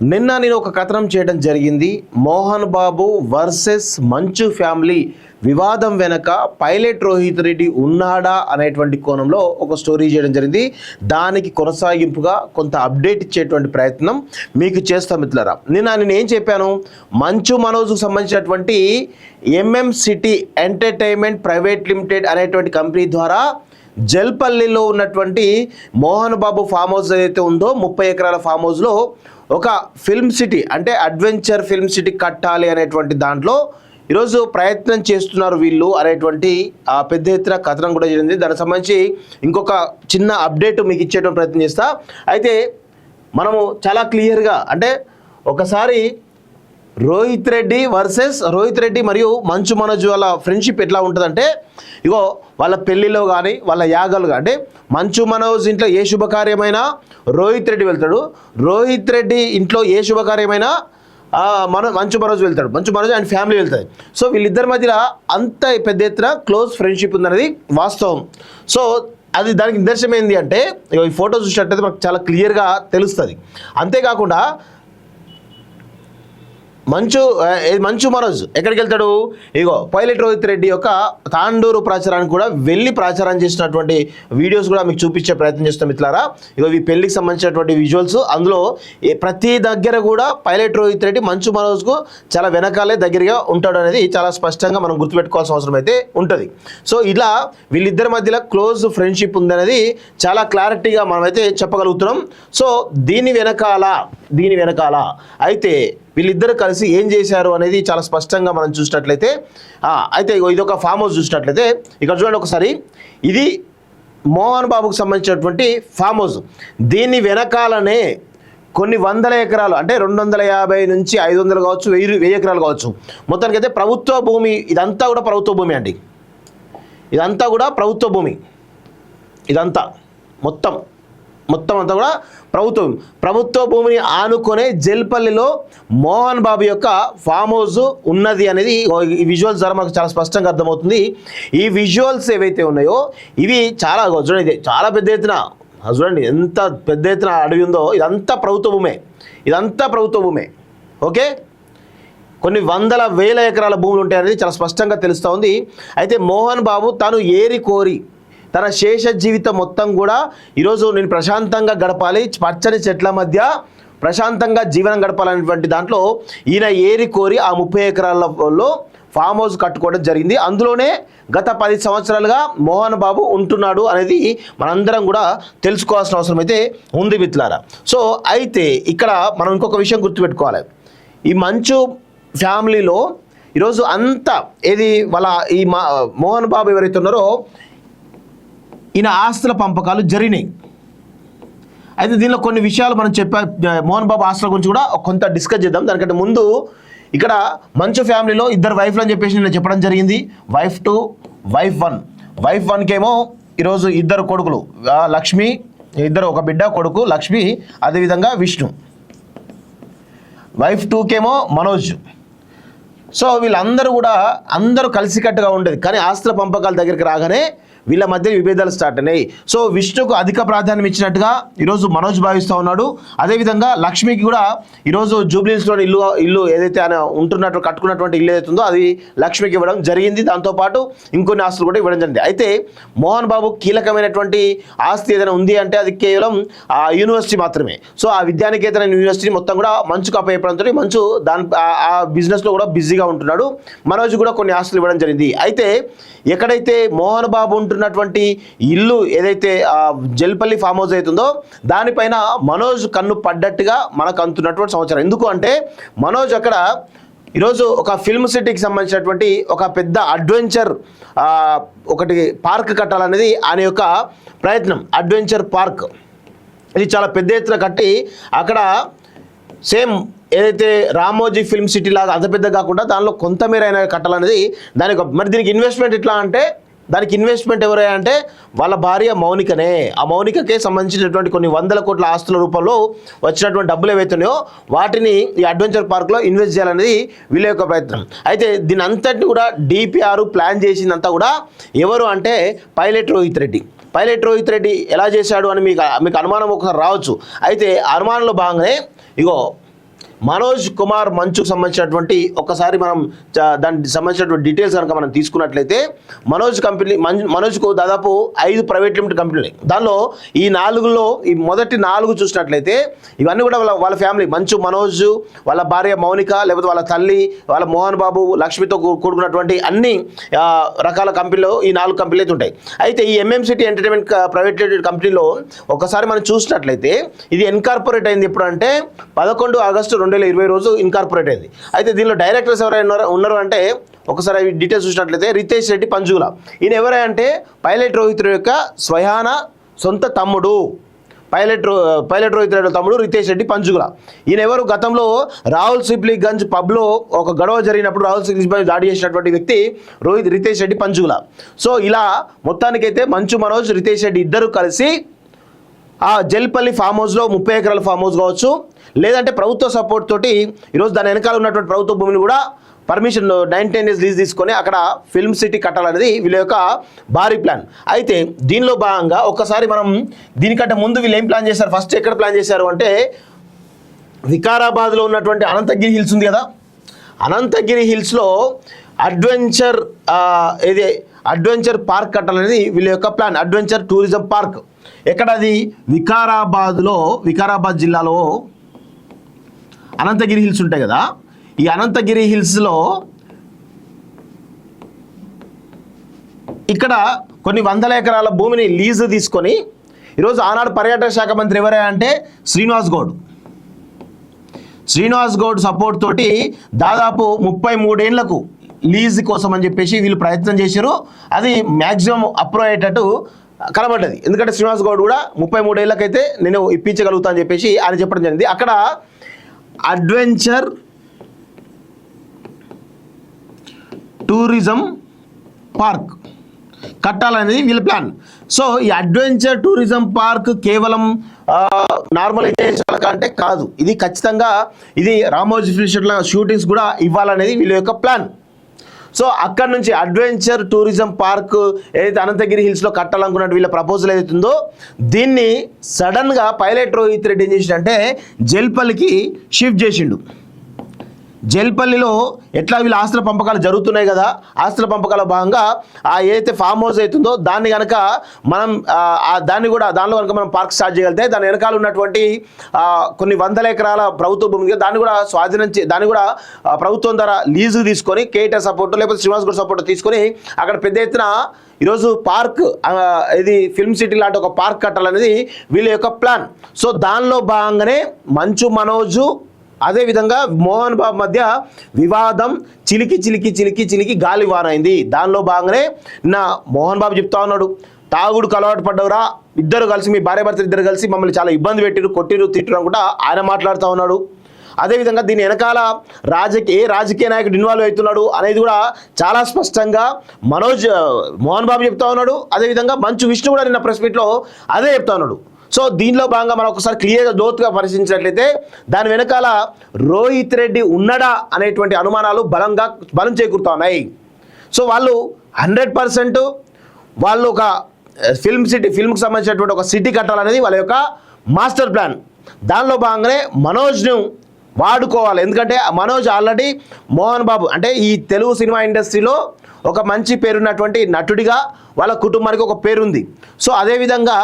నిన్న నేను ఒక కథనం చేయడం జరిగింది. మోహన్ బాబు వర్సెస్ మంచు ఫ్యామిలీ వివాదం వెనక పైలట్ రోహిత్ రెడ్డి ఉన్నాడా అనేటువంటి కోణంలో ఒక స్టోరీ చేయడం జరిగింది. దానికి కొనసాగింపుగా కొంత అప్డేట్ ఇచ్చేటువంటి ప్రయత్నం మీకు చేస్తాం మిత్రులారా. నేను ఏం చెప్పాను, మంచు మనోజ్కు సంబంధించినటువంటి సిటీ ఎంటర్టైన్మెంట్ ప్రైవేట్ లిమిటెడ్ అనేటువంటి కంపెనీ ద్వారా జల్పల్లిలో ఉన్నటువంటి మోహన్ బాబు ఫామ్ హౌస్ ఏదైతే ఉందో 30 ఎకరాల ఫామ్ హౌస్లో ఒక ఫిల్మ్ సిటీ అంటే అడ్వెంచర్ ఫిల్మ్ సిటీ కట్టాలి అనేటువంటి దాంట్లో ఈరోజు ప్రయత్నం చేస్తున్నారు వీళ్ళు అనేటువంటి పెద్ద ఎత్తున కథనం కూడా జరిగింది. దానికి సంబంధించి ఇంకొక చిన్న అప్డేట్ మీకు ఇచ్చేటువంటి ప్రయత్నం చేస్తా. అయితే మనము చాలా క్లియర్గా అంటే ఒకసారి రోహిత్ రెడ్డి మరియు మంచు మనోజ్ వాళ్ళ ఫ్రెండ్షిప్ ఎట్లా ఉంటుందంటే, ఇగో వాళ్ళ పెళ్ళిలో కానీ వాళ్ళ యాగాలు అంటే మంచు మనోజ్ ఇంట్లో ఏ శుభకార్యమైనా రోహిత్ రెడ్డి వెళ్తాడు, రోహిత్ రెడ్డి ఇంట్లో ఏ శుభకార్యమైనా మంచు మనోజ్ వెళ్తాడు, మంచు మనోజ్ అండ్ ఫ్యామిలీ వెళ్తుంది. సో వీళ్ళిద్దరి మధ్యలో అంత పెద్ద ఎత్తున క్లోజ్ ఫ్రెండ్షిప్ ఉందనేది వాస్తవం. సో అది దానికి నిదర్శనం ఏంటి అంటే ఈ ఫోటో చూసినట్టయితే మనకు చాలా క్లియర్గా తెలుస్తుంది. అంతేకాకుండా మంచు మనోజ్ ఎక్కడికి వెళ్తాడు, ఇగో పైలట్ రోహిత్ రెడ్డి యొక్క తాండూరు ప్రచారానికి కూడా వెళ్ళి ప్రచారం చేసినటువంటి వీడియోస్ కూడా మీకు చూపించే ప్రయత్నం చేస్తాం మిత్రులారా. ఇగో ఈ పెళ్లికి సంబంధించినటువంటి విజువల్స్, అందులో ప్రతి దగ్గర కూడా పైలట్ రోహిత్ రెడ్డి మంచు మనోజ్కు చాలా వెనకాలే దగ్గరగా ఉంటాడు అనేది చాలా స్పష్టంగా మనం గుర్తుపెట్టుకోవాల్సిన అవసరం అయితే ఉంటుంది. సో ఇలా వీళ్ళిద్దరి మధ్యలో క్లోజ్ ఫ్రెండ్షిప్ ఉందనేది చాలా క్లారిటీగా మనమైతే చెప్పగలుగుతున్నాం. సో దీని వెనకాల అయితే వీళ్ళిద్దరు కలిసి ఏం చేశారు అనేది చాలా స్పష్టంగా మనం చూసినట్లయితే, అయితే ఇది ఒక ఫామ్ హౌస్ చూసినట్లయితే ఇక్కడ చూడండి ఒకసారి, ఇది మోహన్ బాబుకు సంబంధించినటువంటి ఫామ్ హౌస్. దీని వెనకాలనే కొన్ని వందల ఎకరాలు అంటే 250 నుంచి 500 కావచ్చు, 1000 ఎకరాలు కావచ్చు, మొత్తానికి అయితే ప్రభుత్వ భూమి. ఇదంతా కూడా ప్రభుత్వ భూమి అండి, ఇదంతా కూడా ప్రభుత్వ భూమి. ఇదంతా మొత్తం అంతా కూడా ప్రభుత్వ భూమిని ఆనుకునే జల్పల్లిలో మోహన్ బాబు యొక్క ఫామ్ హౌస్ ఉన్నది అనేది ఈ విజువల్స్ ద్వారా మనకు చాలా స్పష్టంగా అర్థమవుతుంది. ఈ విజువల్స్ ఏవైతే ఉన్నాయో ఇవి చూడండి, చాలా పెద్ద ఎత్తున చూడండి, ఎంత పెద్ద ఎత్తున అడవి ఉందో. ఇదంతా ప్రభుత్వ భూమే. ఓకే, కొన్ని వందల వేల ఎకరాల భూములు ఉంటాయనేది చాలా స్పష్టంగా తెలుస్తూ ఉంది. అయితే మోహన్ బాబు తను ఏరి కోరి తన శేష జీవితం మొత్తం కూడా ఈరోజు నేను ప్రశాంతంగా గడపాలి, పచ్చని చెట్ల మధ్య ప్రశాంతంగా జీవనం గడపాలనేటువంటి దాంట్లో ఈయన ఏరి కోరి ఆ 30 ఎకరాలలో ఫామ్ హౌస్ కట్టుకోవడం జరిగింది. అందులోనే గత 10 సంవత్సరాలుగా మోహన్ బాబు ఉంటున్నాడు అనేది మనందరం కూడా తెలుసుకోవాల్సిన అవసరం అయితే ఉంది మిత్రులారా. సో అయితే ఇక్కడ మనం ఇంకొక విషయం గుర్తుపెట్టుకోవాలి. ఈ మంచు ఫ్యామిలీలో ఈరోజు అంతా ఈ మోహన్ బాబు ఎవరైతే ఉన్నారో ఈయన ఆస్తుల పంపకాలు జరిగినాయి. అయితే దీనిలో కొన్ని విషయాలు మనం మోహన్ బాబు ఆస్తుల గురించి కూడా కొంత డిస్కస్ చేద్దాం. దానికంటే ముందు ఇక్కడ మంచు ఫ్యామిలీలో 2 వైఫ్లు అని చెప్పేసి నేను చెప్పడం జరిగింది. Wife 2, wife 1. వైఫ్ 1 కేమో ఈరోజు 2 కొడుకులు, లక్ష్మి, ఒక బిడ్డ కొడుకు లక్ష్మి, అదేవిధంగా విష్ణు. వైఫ్ 2 కేమో మనోజ్. సో వీళ్ళందరూ కూడా కలిసికట్టుగా ఉండేది. కానీ ఆస్తుల పంపకాల దగ్గరికి రాగానే వీళ్ళ మధ్య విభేదాలు స్టార్ట్ అయినాయి. సో విష్ణుకు అధిక ప్రాధాన్యం ఇచ్చినట్టుగా ఈరోజు మనోజ్ భావిస్తూ ఉన్నాడు. అదేవిధంగా లక్ష్మికి కూడా ఈరోజు జూబ్లీహిల్స్లో ఇల్లు ఏదైతే ఆయన కట్టుకున్నటువంటి ఇల్లు ఏదైతే ఉందో అది లక్ష్మికి ఇవ్వడం జరిగింది. దాంతోపాటు ఇంకొన్ని ఆస్తులు కూడా ఇవ్వడం జరిగింది. అయితే మోహన్ బాబు కీలకమైనటువంటి ఆస్తి ఏదైనా ఉంది అంటే అది కేవలం ఆ యూనివర్సిటీ మాత్రమే. సో ఆ విద్యానికేతన యూనివర్సిటీ మొత్తం కూడా మంచుకు అప్పయ్యడంతో మంచు ఆ బిజినెస్లో కూడా బిజీగా ఉంటున్నాడు. మనోజ్ కూడా కొన్ని ఆస్తులు ఇవ్వడం జరిగింది. అయితే ఎక్కడైతే మోహన్ బాబు ఉంటున్నటువంటి ఇల్లు ఏదైతే జల్పల్లి ఫామ్ హౌస్ అవుతుందో దానిపైన మనోజ్ కన్ను పడ్డట్టుగా మనకు అందుతున్నటువంటి సమాచారం. ఎందుకు అంటే మనోజ్ అక్కడ ఈరోజు ఒక ఫిల్మ్ సిటీకి సంబంధించినటువంటి ఒక పెద్ద అడ్వెంచర్ ఒకటి పార్క్ కట్టాలనేది ఆయన యొక్క ప్రయత్నం. అడ్వెంచర్ పార్క్ ఇది చాలా పెద్ద ఎత్తున కట్టి అక్కడ సేమ్ ఏదైతే రామోజీ ఫిల్మ్ సిటీ లాగా అంత పెద్ద కాకుండా దానిలో కొంతమేర అయినా కట్టాలనేది మరి దీనికి ఇన్వెస్ట్మెంట్ ఎట్లా అంటే దానికి ఇన్వెస్ట్మెంట్ ఎవరైనా అంటే వాళ్ళ భార్య మౌనికనే. ఆ మౌనికకే సంబంధించినటువంటి కొన్ని 100 కోట్ల ఆస్తుల రూపంలో వచ్చినటువంటి డబ్బులు ఏవైతున్నాయో వాటిని ఈ అడ్వెంచర్ పార్క్లో ఇన్వెస్ట్ చేయాలనేది వీళ్ళ యొక్క ప్రయత్నం. అయితే దీని అంతటిని కూడా డిపిఆర్ ప్లాన్ చేసిందంతా కూడా ఎవరు అంటే పైలట్ రోహిత్ రెడ్డి ఎలా చేశాడు అని మీకు అనుమానం ఒకసారి రావచ్చు. అయితే అనుమానంలో భాగంగానే ఇగో మనోజ్ కుమార్ మంచుకు సంబంధించినటువంటి ఒకసారి మనం దానికి సంబంధించినటువంటి డీటెయిల్స్ కనుక మనం తీసుకున్నట్లయితే మనోజ్కు దాదాపు 5 ప్రైవేట్ లిమిటెడ్ కంపెనీలు. దానిలో ఈ 4లో ఈ మొదటి 4 చూసినట్లయితే ఇవన్నీ కూడా వాళ్ళ ఫ్యామిలీ మంచు మనోజ్, వాళ్ళ భార్య మౌనిక, లేకపోతే వాళ్ళ తల్లి, వాళ్ళ మోహన్ బాబు, లక్ష్మితో కూడుకున్నటువంటి అన్ని రకాల కంపెనీలు ఈ 4 కంపెనీలు అయితే ఉంటాయి. అయితే ఈ ఎంఎంసిటీ ఎంటర్టైన్మెంట్ ప్రైవేట్ లిమిటెడ్ కంపెనీలో ఒకసారి మనం చూసినట్లయితే ఇది ఇన్కార్పొరేట్ అయింది ఎప్పుడు అంటే 11 ఆగస్టు 2020 రోజు ఇన్కార్పొరేట్ అయింది. అయితే దీనిలో డైరెక్టర్స్ ఎవరైనా ఉన్నారు అంటే ఒకసారి డీటెయిల్స్ చూసినట్లయితే రితేష్ రెడ్డి పంజుగుల. ఈయన ఎవరంటే పైలట్ రోహిత్ యొక్క స్వయాన సొంత తమ్ముడు. పైలట్ రోహిత్ రెడ్డి తమ్ముడు రితేష్ రెడ్డి పంజుగుల. ఈయన ఎవరు? గతంలో రాహుల్ సిప్లీగంజ్ పబ్లో ఒక గొడవ జరిగినప్పుడు రాహుల్ సిప్లీపై దాడి చేసినటువంటి వ్యక్తి రితేష్ రెడ్డి పంజుగుల. సో ఇలా మొత్తానికైతే మంచు మనోజ్, రితేష్ రెడ్డి ఇద్దరు కలిసి ఆ జల్పల్లి ఫామ్ హౌస్లో 30 ఎకరాల ఫామ్ హౌస్ కావచ్చు, లేదంటే ప్రభుత్వ సపోర్ట్ తోటి ఈరోజు దాని వెనకాల ఉన్నటువంటి ప్రభుత్వ భూమిని కూడా పర్మిషన్ 9-10 డేస్ లీజ్ తీసుకొని అక్కడ ఫిల్మ్ సిటీ కట్టాలనేది వీళ్ళ యొక్క భారీ ప్లాన్. అయితే దీనిలో భాగంగా ఒక్కసారి మనం దీనికంటే ముందు వీళ్ళు ఏం ప్లాన్ చేశారు, ఫస్ట్ ఎక్కడ ప్లాన్ చేశారు అంటే వికారాబాద్లో ఉన్నటువంటి అనంతగిరి హిల్స్ ఉంది కదా, అనంతగిరి హిల్స్లో అడ్వెంచర్ పార్క్ కట్టాలనేది వీళ్ళ యొక్క ప్లాన్. అడ్వెంచర్ టూరిజం పార్క్ ఎక్కడది? వికారాబాద్ జిల్లాలో అనంతగిరి హిల్స్ ఉంటాయి కదా, ఈ అనంతగిరి హిల్స్లో ఇక్కడ కొన్ని 100 ఎకరాల భూమిని లీజు తీసుకొని ఈరోజు ఆనాడు పర్యాటక శాఖ మంత్రి ఎవరే అంటే శ్రీనివాస్ గౌడ్ సపోర్ట్ తోటి దాదాపు 33 ఏళ్లకు లీజ్ కోసం అని చెప్పేసి వీళ్ళు ప్రయత్నం చేశారు. అది మ్యాక్సిమం అప్రూవ్ అయ్యేటట్టు కనబడ్డది. ఎందుకంటే శ్రీనివాస్ గౌడ్ కూడా 33 ఏళ్ళకైతే నేను ఇప్పించగలుగుతా అని చెప్పేసి ఆయన చెప్పడం జరిగింది. అక్కడ అడ్వెంచర్ టూరిజం పార్క్ కట్టాలనేది వీళ్ళ ప్లాన్. సో ఈ అడ్వెంచర్ టూరిజం పార్క్ కేవలం నార్మల్ అంటే కాదు, ఇది ఖచ్చితంగా ఇది రామోజీ ఫిల్మ్ షూటింగ్స్ కూడా ఇవ్వాలనేది వీళ్ళ యొక్క ప్లాన్. సో అక్కడ నుంచి అడ్వెంచర్ టూరిజం పార్క్ ఏదైతే అనంతగిరి హిల్స్లో కట్టాలనుకున్నట్టు వీళ్ళ ప్రపోజల్ ఏదైతుందో దీన్ని సడన్గా పైలట్ రోహిత్ రెడ్డి ఏం చేసిండంటే జల్పల్లికి షిఫ్ట్ చేసిండు. జల్పల్లిలో ఎట్లా వీళ్ళ ఆస్తుల పంపకాలు జరుగుతున్నాయి కదా, ఆస్తుల పంపకాల భాగంగా ఆ ఏదైతే ఫామ్ హౌస్ అవుతుందో దాన్ని కనుక మనం దానిలో కనుక మనం పార్క్ స్టార్ట్ చేయగలిగితే దాని వెనకాల ఉన్నటువంటి కొన్ని 100 ఎకరాల ప్రభుత్వ భూమి దాన్ని కూడా దాన్ని కూడా ప్రభుత్వం ద్వారా లీజు తీసుకొని కేటర్ సపోర్ట్ లేకపోతే శ్రీనివాస్ గౌడ్ సపోర్ట్ తీసుకొని అక్కడ పెద్ద ఎత్తున ఈరోజు పార్క్ ఇది ఫిల్మ్ సిటీ లాంటి ఒక పార్క్ కట్టాలనేది వీళ్ళ యొక్క ప్లాన్. సో దానిలో భాగంగానే మంచు మనోజు అదేవిధంగా మోహన్ బాబు మధ్య వివాదం చిలికి గాలి వారైంది. దానిలో భాగంగానే నా మోహన్ బాబు చెప్తా ఉన్నాడు, తాగుడుకు అలవాటు పడ్డవరా, ఇద్దరు కలిసి మీ భార్యాభర్తలు ఇద్దరు కలిసి మమ్మల్ని చాలా ఇబ్బంది పెట్టిరు, కొట్టిరు, తిట్టిరు అనుకుంటా ఆయన మాట్లాడుతూ ఉన్నాడు. అదేవిధంగా దీని వెనకాల రాజకీయ నాయకుడు ఇన్వాల్వ్ అవుతున్నాడు అనేది కూడా చాలా స్పష్టంగా మోహన్ బాబు చెప్తా ఉన్నాడు. అదేవిధంగా మంచు విష్ణు కూడా నిన్న ప్రెస్ మీట్లో అదే చెప్తా ఉన్నాడు. సో దీనిలో భాగంగా మనం ఒకసారి క్లియర్గా లోతుగా పరిశీలించినట్లయితే దాని వెనకాల రోహిత్ రెడ్డి ఉన్నాడా అనేటువంటి అనుమానాలు బలం చేకూరుతా ఉన్నాయి. సో వాళ్ళు 100% వాళ్ళు ఒక ఫిల్మ్కి సంబంధించినటువంటి ఒక సిటీ కట్టాలనేది వాళ్ళ యొక్క మాస్టర్ ప్లాన్. దానిలో భాగంగానే మనోజ్ను వాడుకోవాలి. ఎందుకంటే మనోజ్ ఆల్రెడీ మోహన్ బాబు అంటే ఈ తెలుగు సినిమా ఇండస్ట్రీలో ఒక మంచి పేరున్నటువంటి నటుడిగా వాళ్ళ కుటుంబానికి ఒక పేరుంది. సో అదేవిధంగా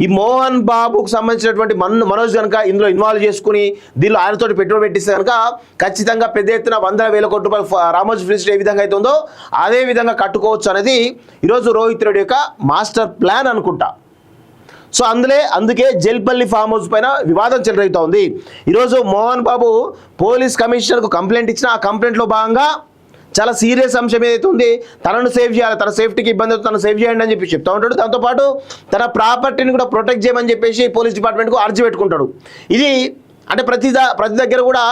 ఈ మోహన్ బాబుకు సంబంధించినటువంటి మనోజ్ కనుక ఇందులో ఇన్వాల్వ్ చేసుకుని దీనిలో ఆయనతో పెట్టుబడి పెట్టిస్తే కనుక ఖచ్చితంగా పెద్ద ఎత్తున 100,000 కోట్ల రూపాయలు రామోజీ ఫిల్మ్స్ ఏ విధంగా అయితే ఉందో అదే విధంగా కట్టుకోవచ్చు అనేది ఈరోజు రోహిత్ రెడ్డి యొక్క మాస్టర్ ప్లాన్ అనుకుంటా. సో అందుకే జల్పల్లి ఫామ్ హౌస్ పైన వివాదం చెలరేగుతూ ఉంది. ఈరోజు మోహన్ బాబు పోలీస్ కమిషనర్కు కంప్లైంట్ ఇచ్చిన ఆ కంప్లైంట్లో భాగంగా చాలా సీరియస్ అంశం ఏదైతే ఉంది, తనను సేవ్ చేయాలి, తన సేఫ్టీకి ఇబ్బంది అవుతుంది, తను సేవ్ చేయండి అని చెప్పి చెప్తా ఉంటాడు. దాంతోపాటు తన ప్రాపర్టీని కూడా ప్రొటెక్ట్ చేయమని చెప్పేసి పోలీస్ డిపార్ట్మెంట్కు అర్జీ పెట్టుకుంటాడు. ఇది అంటే ప్రతి దగ్గర కూడా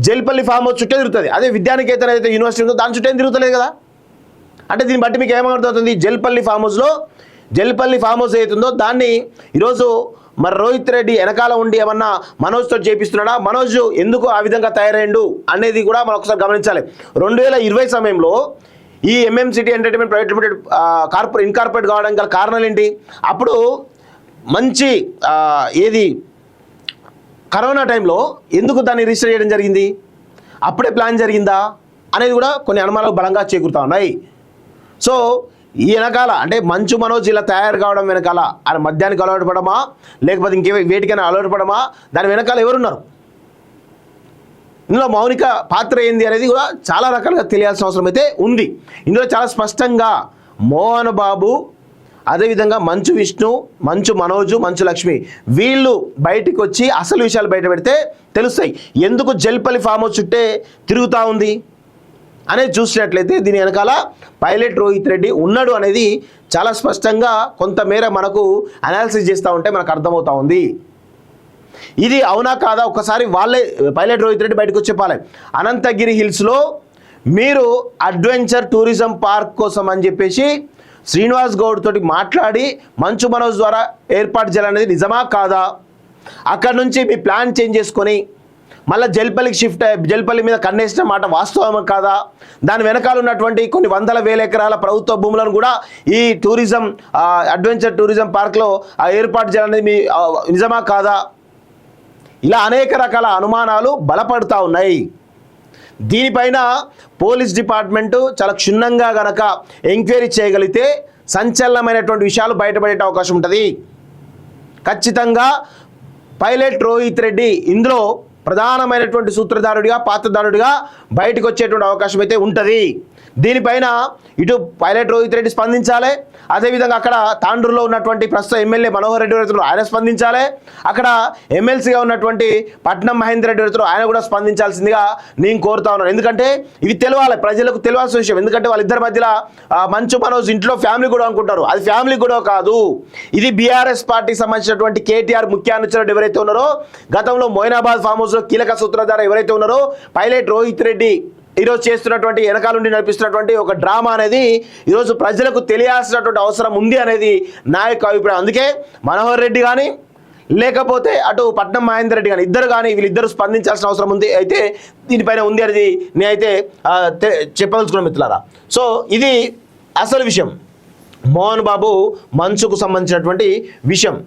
జల్పల్లి ఫామ్ హౌస్ చుట్టే తిరుగుతుంది. అదే విద్యానికేతన్ ఏదైతే యూనివర్సిటీ ఉందో దాని చుట్టే తిరుగుతలేదు కదా. అంటే దీన్ని బట్టి మీకు ఏమర్థమవుతుంది, జల్పల్లి ఫామ్ హౌస్ ఏదైతుందో దాన్ని ఈరోజు మరి రోహిత్ రెడ్డి వెనకాల ఉండి ఏమన్నా మనోజ్తో చేపిస్తున్నాడా, మనోజ్ ఎందుకు ఆ విధంగా తయారైండు అనేది కూడా మనం ఒకసారి గమనించాలి. 2020 సమయంలో ఈ ఎంఎంసిటీ ఎంటర్టైన్మెంట్ ప్రైవేట్ లిమిటెడ్ ఇన్కార్పొరేట్ కావడానికి గల కారణాలు ఏంటి? అప్పుడు మంచి కరోనా టైంలో ఎందుకు దాన్ని రిజిస్టర్ చేయడం జరిగింది, అప్పుడే ప్లాన్ జరిగిందా అనేది కూడా కొన్ని అనుమానాలు బలంగా చేకూరుతా ఉన్నాయి. సో ఈ వెనకాల అంటే మంచు మనోజ్ ఇలా తయారు కావడం వెనకాల ఆయన మద్యానికి అలవాటు పడమా లేకపోతే ఇంకే వేటికైనా అలవాటు పడమా, దాని వెనకాల ఎవరున్నారు, ఇందులో మౌనిక పాత్ర ఏంది అనేది కూడా చాలా రకాలుగా తెలియాల్సిన అవసరం అయితే ఉంది. ఇందులో చాలా స్పష్టంగా మోహన్ బాబు, అదేవిధంగా మంచు విష్ణు, మంచు మనోజు, మంచు లక్ష్మి వీళ్ళు బయటికి వచ్చి అసలు విషయాలు బయట పెడితే తెలుస్తాయి. ఎందుకు జల్పల్లి ఫామ్ హౌస్ చుట్టే తిరుగుతూ ఉంది అనేది చూసినట్లయితే దీని వెనకాల పైలట్ రోహిత్ రెడ్డి ఉన్నాడు అనేది చాలా స్పష్టంగా కొంతమేర మనకు అనాలిసిస్ చేస్తూ ఉంటే మనకు అర్థమవుతా ఉంది. ఇది అవునా కాదా ఒక్కసారి వాళ్ళే పైలట్ రోహిత్ రెడ్డి బయటకు వచ్చి చెప్పాలి. అనంతగిరి హిల్స్లో మీరు అడ్వెంచర్ టూరిజం పార్క్ కోసం అని చెప్పేసి శ్రీనివాస్ గౌడ్ తోటి మాట్లాడి మంచు మనోజ్ ద్వారా ఏర్పాటు చేయాలనేది నిజమా కాదా, అక్కడ నుంచి మీ ప్లాన్ చేంజ్ చేసుకొని మళ్ళీ జల్పల్లికి షిఫ్ట్ జల్పల్లి మీద కన్నేసిన మాట వాస్తవమా కాదా, దాని వెనకాల ఉన్నటువంటి కొన్ని వందల వేల ఎకరాల ప్రభుత్వ భూములను కూడా ఈ టూరిజం అడ్వెంచర్ టూరిజం పార్క్లో ఏర్పాటు చేయాలనేది మీ నిజమా కాదా, ఇలా అనేక రకాల అనుమానాలు బలపడుతూ ఉన్నాయి. దీనిపైన పోలీస్ డిపార్ట్మెంటు చాలా క్షుణ్ణంగా గనక ఎంక్వైరీ చేయగలిగితే సంచలనమైనటువంటి విషయాలు బయటపడే అవకాశం ఉంటుంది. ఖచ్చితంగా పైలట్ రోహిత్ రెడ్డి ఇందులో ప్రధానమైనటువంటి సూత్రధారుడిగా పాత్రధారుడిగా బయటకు వచ్చేటువంటి అవకాశం అయితే ఉంటుంది. దీనిపైన ఇటు పైలట్ రోహిత్ రెడ్డి స్పందించాలి, అదేవిధంగా అక్కడ తాండూరులో ఉన్నటువంటి ప్రస్తుత ఎమ్మెల్యే మనోహర్ రెడ్డి రైతులు ఆయన స్పందించాలి, అక్కడ ఎమ్మెల్సీగా ఉన్నటువంటి పట్నం మహేందర్ రెడ్డి రైతులు ఆయన కూడా స్పందించాల్సిందిగా నేను కోరుతా ఉన్నాను. ఎందుకంటే ఇవి తెలియాలి, ప్రజలకు తెలియాల్సిన విషయం. ఎందుకంటే వాళ్ళిద్దరి మధ్యలో మంచు మనోజ్ ఇంట్లో ఫ్యామిలీ కూడా అనుకుంటారు, అది ఫ్యామిలీ కూడా కాదు. ఇది బీఆర్ఎస్ పార్టీకి సంబంధించినటువంటి కేటీఆర్ ముఖ్య అనుచరుడు ఎవరైతే ఉన్నారో, గతంలో మొయినాబాద్ ఫామ్ హౌస్లో కీలక సూత్రధార ఎవరైతే ఉన్నారో పైలట్ రోహిత్ రెడ్డి ఈరోజు చేస్తున్నటువంటి వెనకాల నుండి నడిపిస్తున్నటువంటి ఒక డ్రామా అనేది ఈరోజు ప్రజలకు తెలియాల్సినటువంటి అవసరం ఉంది అనేది నా యొక్క అభిప్రాయం. అందుకే మనోహర్ రెడ్డి కానీ లేకపోతే అటు పట్నం మహేందర్ రెడ్డి కానీ ఇద్దరు కానీ వీళ్ళిద్దరూ స్పందించాల్సిన అవసరం ఉంది, అయితే దీనిపైన ఉంది అనేది నేనైతే చెప్పదలుచుకున్నాను మిత్రులారా. సో ఇది అసలు విషయం, మోహన్ బాబు మంచుకు సంబంధించినటువంటి విషయం.